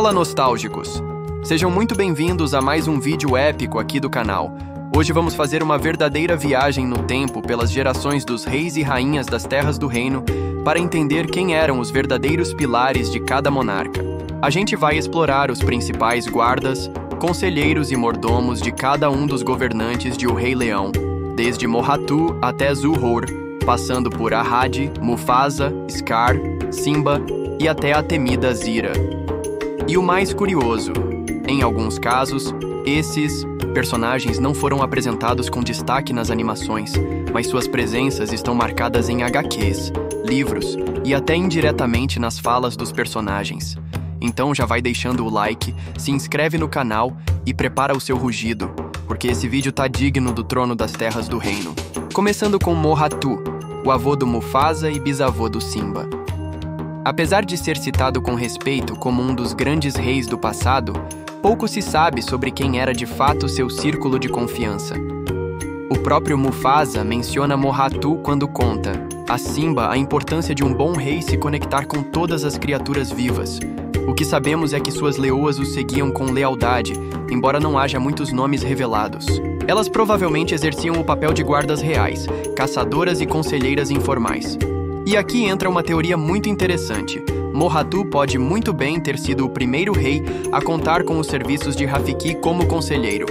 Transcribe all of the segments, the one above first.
Fala, nostálgicos! Sejam muito bem-vindos a mais um vídeo épico aqui do canal. Hoje vamos fazer uma verdadeira viagem no tempo pelas gerações dos reis e rainhas das terras do reino para entender quem eram os verdadeiros pilares de cada monarca. A gente vai explorar os principais guardas, conselheiros e mordomos de cada um dos governantes de O Rei Leão, desde Moratu até Zulhor, passando por Arradi, Mufasa, Scar, Simba e até a temida Zira. E o mais curioso, em alguns casos, esses personagens não foram apresentados com destaque nas animações, mas suas presenças estão marcadas em HQs, livros e até indiretamente nas falas dos personagens. Então já vai deixando o like, se inscreve no canal e prepara o seu rugido, porque esse vídeo tá digno do trono das terras do reino. Começando com Moratu, o avô do Mufasa e bisavô do Simba. Apesar de ser citado com respeito como um dos grandes reis do passado, pouco se sabe sobre quem era de fato seu círculo de confiança. O próprio Mufasa menciona Moratu quando conta a Simba a importância de um bom rei se conectar com todas as criaturas vivas. O que sabemos é que suas leoas o seguiam com lealdade, embora não haja muitos nomes revelados. Elas provavelmente exerciam o papel de guardas reais, caçadoras e conselheiras informais. E aqui entra uma teoria muito interessante. Moratu pode muito bem ter sido o primeiro rei a contar com os serviços de Rafiki como conselheiro.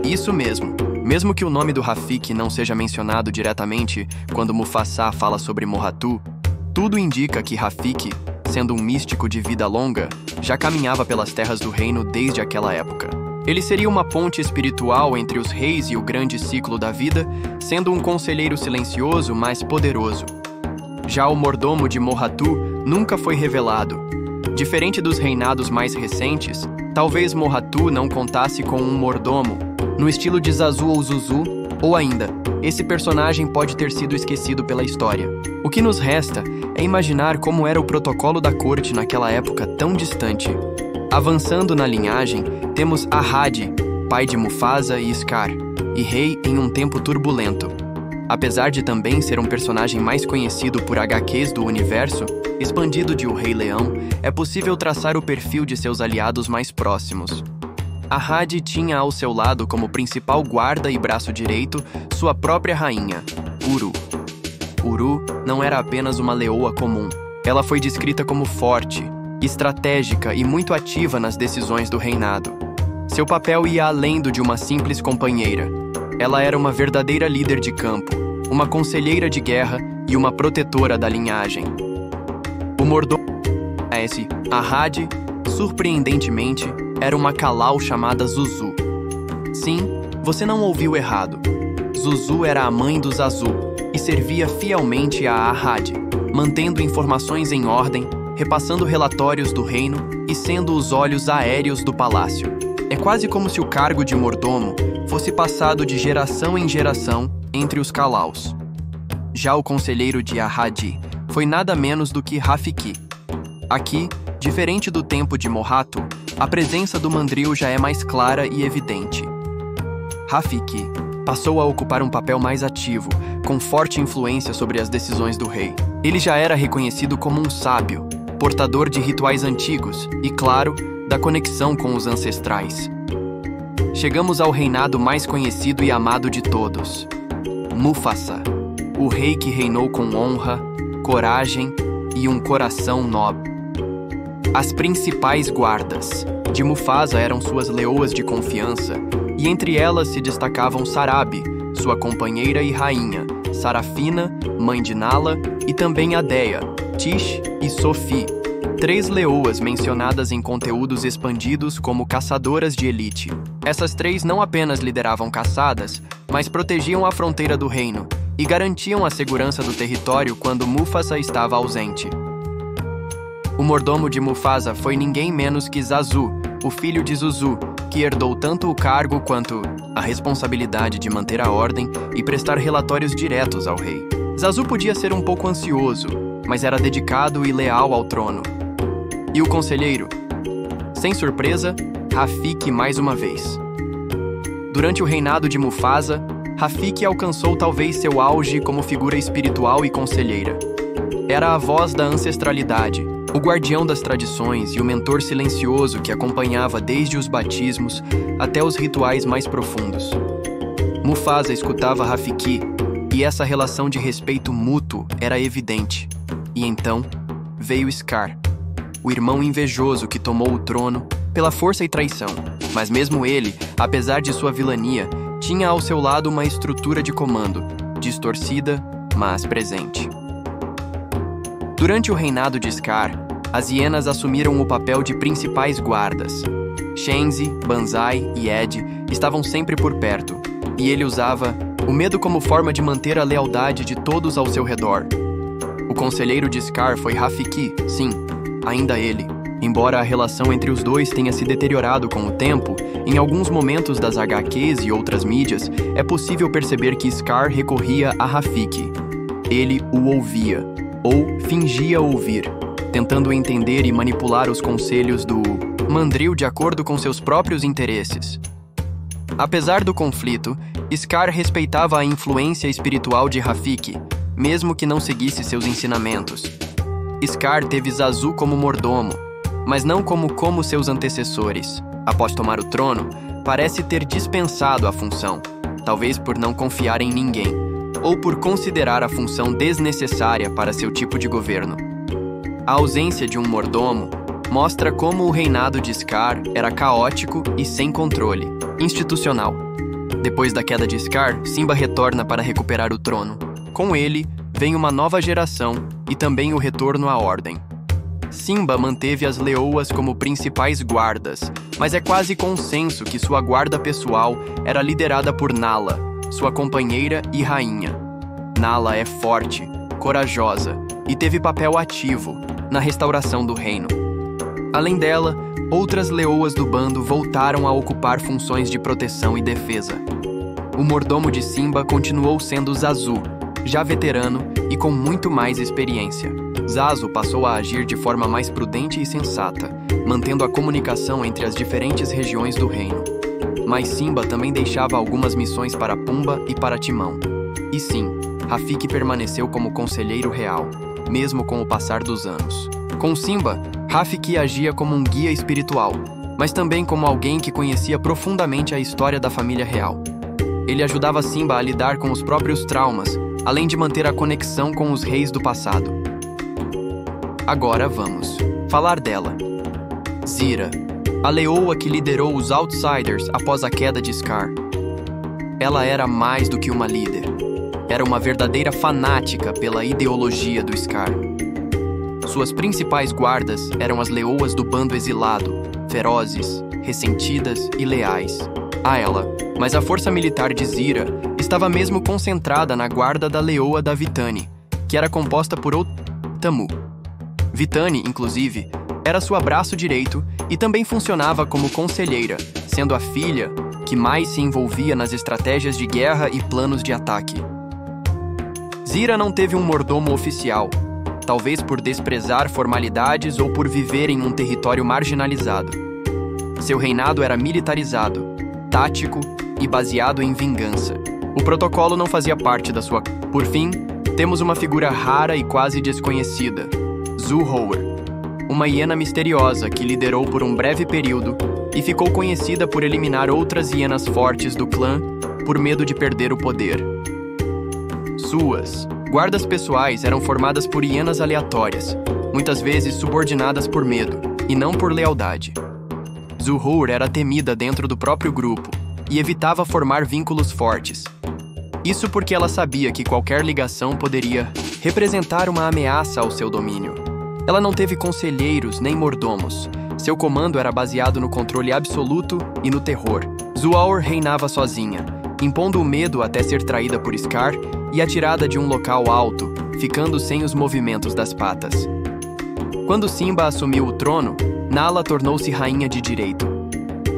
Isso mesmo. Mesmo que o nome do Rafiki não seja mencionado diretamente quando Mufasa fala sobre Moratu, tudo indica que Rafiki, sendo um místico de vida longa, já caminhava pelas terras do reino desde aquela época. Ele seria uma ponte espiritual entre os reis e o grande ciclo da vida, sendo um conselheiro silencioso, mas poderoso. Já o mordomo de Moratu nunca foi revelado. Diferente dos reinados mais recentes, talvez Moratu não contasse com um mordomo, no estilo de Zazu ou Zuzu, ou ainda, esse personagem pode ter sido esquecido pela história. O que nos resta é imaginar como era o protocolo da corte naquela época tão distante. Avançando na linhagem, temos Arradi, pai de Mufasa e Scar, e rei em um tempo turbulento. Apesar de também ser um personagem mais conhecido por HQs do universo expandido de O Rei Leão, é possível traçar o perfil de seus aliados mais próximos. Arradi tinha ao seu lado como principal guarda e braço direito sua própria rainha, Uru. Uru não era apenas uma leoa comum. Ela foi descrita como forte, estratégica e muito ativa nas decisões do reinado. Seu papel ia além do de uma simples companheira. Ela era uma verdadeira líder de campo, uma conselheira de guerra e uma protetora da linhagem. O mordomo Arradi, surpreendentemente, era uma Kalaw chamada Zuzu. Sim, você não ouviu errado. Zuzu era a mãe do Zazu e servia fielmente a Arradi, mantendo informações em ordem, repassando relatórios do reino e sendo os olhos aéreos do palácio. É quase como se o cargo de mordomo fosse passado de geração em geração entre os Kalaws. Já o conselheiro de Arradi foi nada menos do que Rafiki. Aqui, diferente do tempo de Moratu, a presença do mandril já é mais clara e evidente. Rafiki passou a ocupar um papel mais ativo, com forte influência sobre as decisões do rei. Ele já era reconhecido como um sábio, portador de rituais antigos e, claro, da conexão com os ancestrais. Chegamos ao reinado mais conhecido e amado de todos, Mufasa, o rei que reinou com honra, coragem e um coração nobre. As principais guardas de Mufasa eram suas leoas de confiança, e entre elas se destacavam Sarabi, sua companheira e rainha, Sarafina, mãe de Nala, e também Adeya, Tish e Sophie, 3 leoas mencionadas em conteúdos expandidos como caçadoras de elite. Essas 3 não apenas lideravam caçadas, mas protegiam a fronteira do reino e garantiam a segurança do território quando Mufasa estava ausente. O mordomo de Mufasa foi ninguém menos que Zazu, o filho de Zuzu, que herdou tanto o cargo quanto a responsabilidade de manter a ordem e prestar relatórios diretos ao rei. Zazu podia ser um pouco ansioso, mas era dedicado e leal ao trono. E o conselheiro? Sem surpresa, Rafiki mais uma vez. Durante o reinado de Mufasa, Rafiki alcançou talvez seu auge como figura espiritual e conselheira. Era a voz da ancestralidade, o guardião das tradições e o mentor silencioso que acompanhava desde os batismos até os rituais mais profundos. Mufasa escutava Rafiki, e essa relação de respeito mútuo era evidente. E então veio Scar, o irmão invejoso que tomou o trono pela força e traição. Mas mesmo ele, apesar de sua vilania, tinha ao seu lado uma estrutura de comando, distorcida, mas presente. Durante o reinado de Scar, as hienas assumiram o papel de principais guardas. Shenzi, Banzai e Ed estavam sempre por perto, e ele usava o medo como forma de manter a lealdade de todos ao seu redor. O conselheiro de Scar foi Rafiki, sim, ainda ele. Embora a relação entre os dois tenha se deteriorado com o tempo, em alguns momentos das HQs e outras mídias, é possível perceber que Scar recorria a Rafiki. Ele o ouvia, ou fingia ouvir, tentando entender e manipular os conselhos do Mandril de acordo com seus próprios interesses. Apesar do conflito, Scar respeitava a influência espiritual de Rafiki, mesmo que não seguisse seus ensinamentos. Scar teve Zazu como mordomo, mas não como seus antecessores. Após tomar o trono, parece ter dispensado a função, talvez por não confiar em ninguém, ou por considerar a função desnecessária para seu tipo de governo. A ausência de um mordomo mostra como o reinado de Scar era caótico e sem controle institucional. Depois da queda de Scar, Simba retorna para recuperar o trono. Com ele, vem uma nova geração e também o retorno à ordem. Simba manteve as leoas como principais guardas, mas é quase consenso que sua guarda pessoal era liderada por Nala, sua companheira e rainha. Nala é forte, corajosa e teve papel ativo na restauração do reino. Além dela, outras leoas do bando voltaram a ocupar funções de proteção e defesa. O mordomo de Simba continuou sendo Zazu, já veterano e com muito mais experiência. Zazu passou a agir de forma mais prudente e sensata, mantendo a comunicação entre as diferentes regiões do reino. Mas Simba também deixava algumas missões para Pumba e para Timão. E sim, Rafiki permaneceu como conselheiro real, mesmo com o passar dos anos. Com Simba, Rafiki agia como um guia espiritual, mas também como alguém que conhecia profundamente a história da família real. Ele ajudava Simba a lidar com os próprios traumas, além de manter a conexão com os reis do passado. Agora vamos falar dela. Zira, a leoa que liderou os Outsiders após a queda de Scar. Ela era mais do que uma líder. Era uma verdadeira fanática pela ideologia do Scar. Suas principais guardas eram as leoas do bando exilado, ferozes, ressentidas e leais a ela. Mas a força militar de Zira estava mesmo concentrada na guarda da leoa da Vitani, que era composta por Tamu. Vitani, inclusive, era sua braço direito e também funcionava como conselheira, sendo a filha que mais se envolvia nas estratégias de guerra e planos de ataque. Zira não teve um mordomo oficial, talvez por desprezar formalidades ou por viver em um território marginalizado. Seu reinado era militarizado, tático e baseado em vingança. O protocolo não fazia parte da sua... Por fim, temos uma figura rara e quase desconhecida, Zu-Hour, uma hiena misteriosa que liderou por um breve período e ficou conhecida por eliminar outras hienas fortes do clã por medo de perder o poder. Suas guardas pessoais eram formadas por hienas aleatórias, muitas vezes subordinadas por medo e não por lealdade. Zu-Hour era temida dentro do próprio grupo e evitava formar vínculos fortes. Isso porque ela sabia que qualquer ligação poderia representar uma ameaça ao seu domínio. Ela não teve conselheiros nem mordomos. Seu comando era baseado no controle absoluto e no terror. Zu-Hour reinava sozinha, impondo o medo até ser traída por Scar e atirada de um local alto, ficando sem os movimentos das patas. Quando Simba assumiu o trono, Nala tornou-se rainha de direito.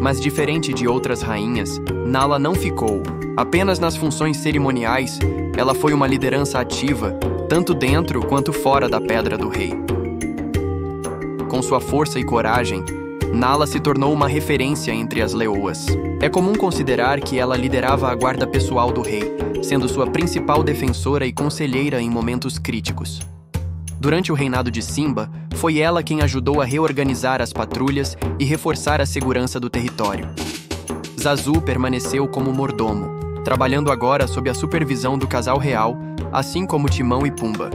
Mas diferente de outras rainhas, Nala não ficou. Apenas nas funções cerimoniais, ela foi uma liderança ativa, tanto dentro quanto fora da Pedra do Rei. Com sua força e coragem, Nala se tornou uma referência entre as leoas. É comum considerar que ela liderava a guarda pessoal do rei, sendo sua principal defensora e conselheira em momentos críticos. Durante o reinado de Simba, Foi ela quem ajudou a reorganizar as patrulhas e reforçar a segurança do território. Zazu permaneceu como mordomo, trabalhando agora sob a supervisão do casal real, assim como Timão e Pumba.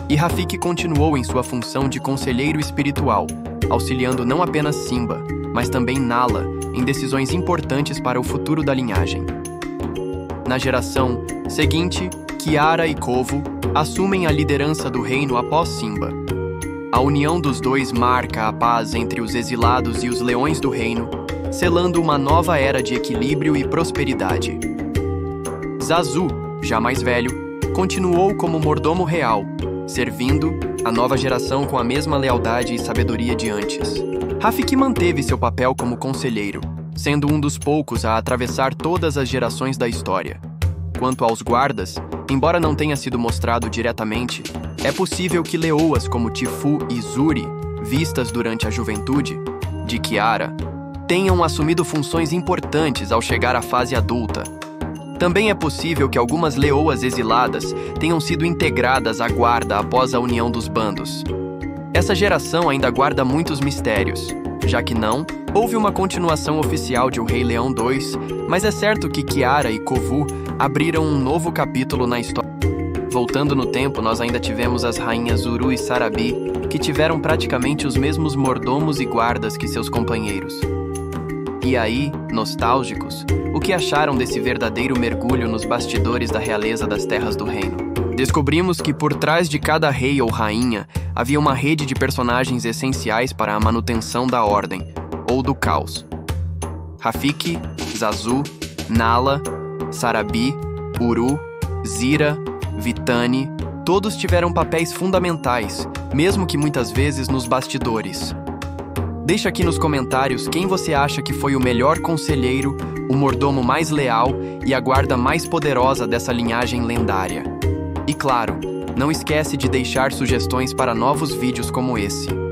E Rafiki continuou em sua função de conselheiro espiritual, auxiliando não apenas Simba, mas também Nala em decisões importantes para o futuro da linhagem. Na geração seguinte, Kiara e Kovu assumem a liderança do reino após Simba. A união dos dois marca a paz entre os exilados e os leões do reino, selando uma nova era de equilíbrio e prosperidade. Zazu, já mais velho, continuou como mordomo real, servindo a nova geração com a mesma lealdade e sabedoria de antes. Rafiki manteve seu papel como conselheiro, sendo um dos poucos a atravessar todas as gerações da história. Quanto aos guardas, embora não tenha sido mostrado diretamente, é possível que leoas como Tifu e Zuri, vistas durante a juventude de Kiara, tenham assumido funções importantes ao chegar à fase adulta. Também é possível que algumas leoas exiladas tenham sido integradas à guarda após a união dos bandos. Essa geração ainda guarda muitos mistérios, já que não houve uma continuação oficial de O Rei Leão 2, mas é certo que Kiara e Kovu abriram um novo capítulo na história. Voltando no tempo, nós ainda tivemos as rainhas Uru e Sarabi, que tiveram praticamente os mesmos mordomos e guardas que seus companheiros. E aí, nostálgicos, o que acharam desse verdadeiro mergulho nos bastidores da realeza das terras do reino? Descobrimos que por trás de cada rei ou rainha havia uma rede de personagens essenciais para a manutenção da ordem, ou do caos. Rafiki, Zazu, Nala, Sarabi, Uru, Zira, Vitani, todos tiveram papéis fundamentais, mesmo que muitas vezes nos bastidores. Deixa aqui nos comentários quem você acha que foi o melhor conselheiro, o mordomo mais leal e a guarda mais poderosa dessa linhagem lendária. E claro, não esquece de deixar sugestões para novos vídeos como esse.